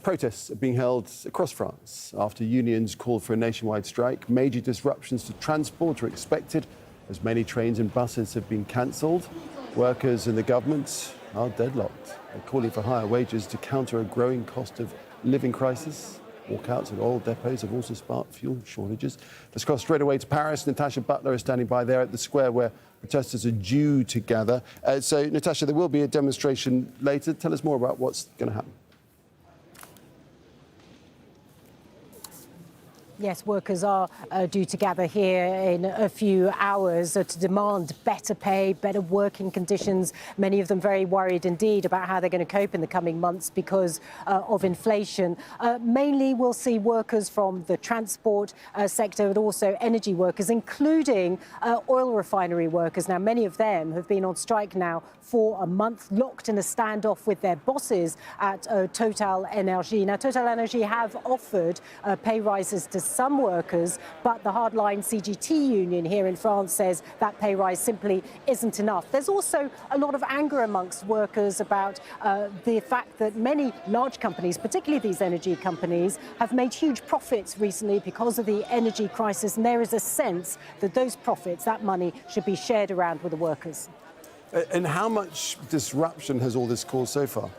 Protests are being held across France after unions called for a nationwide strike. Major disruptions to transport are expected as many trains and buses have been cancelled. Workers and the government are deadlocked. They're calling for higher wages to counter a growing cost of living crisis. Walkouts at oil depots have also sparked fuel shortages. Let's go straight away to Paris. Natasha Butler is standing by there at the square where protesters are due to gather. So, Natasha, there will be a demonstration later. Tell us more about what's going to happen. Yes, workers are due to gather here in a few hours to demand better pay, better working conditions. Many of them very worried indeed about how they're going to cope in the coming months because of inflation. Mainly we'll see workers from the transport sector, but also energy workers, including oil refinery workers. Now, many of them have been on strike now for a month, locked in a standoff with their bosses at Total Energy. Now, Total Energy have offered pay rises to some workers, but the hardline CGT union here in France says that pay rise simply isn't enough. There's also a lot of anger amongst workers about the fact that many large companies, particularly these energy companies, have made huge profits recently because of the energy crisis, and there is a sense that those profits, that money, should be shared around with the workers. And how much disruption has all this caused so far?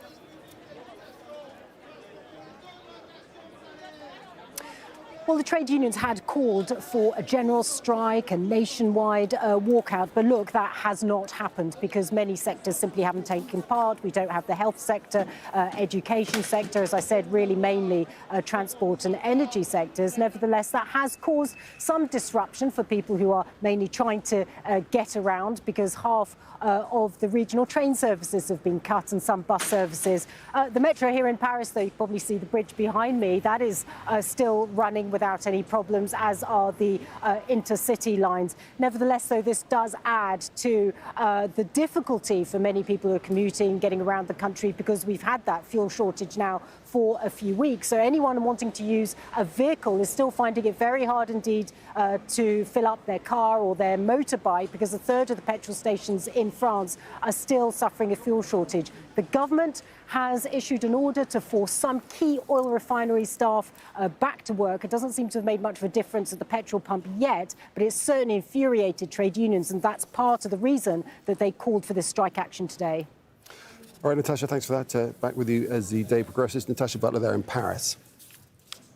Well, the trade unions had called for a general strike, a nationwide walkout. But look, that has not happened because many sectors simply haven't taken part. We don't have the health sector, education sector, as I said, really mainly transport and energy sectors. Nevertheless, that has caused some disruption for people who are mainly trying to get around because half of the regional train services have been cut and some bus services. The metro here in Paris, though, you probably see the bridge behind me, that is still running without any problems, as are the intercity lines. Nevertheless, though, this does add to the difficulty for many people who are commuting, getting around the country, because we've had that fuel shortage now for a few weeks. So anyone wanting to use a vehicle is still finding it very hard indeed to fill up their car or their motorbike, because a third of the petrol stations in France are still suffering a fuel shortage. The government has issued an order to force some key oil refinery staff back to work. It doesn't seem to have made much of a difference at the petrol pump yet, but it's certainly infuriated trade unions, and that's part of the reason that they called for this strike action today. All right, Natasha, thanks for that. Back with you as the day progresses. Natasha Butler there in Paris.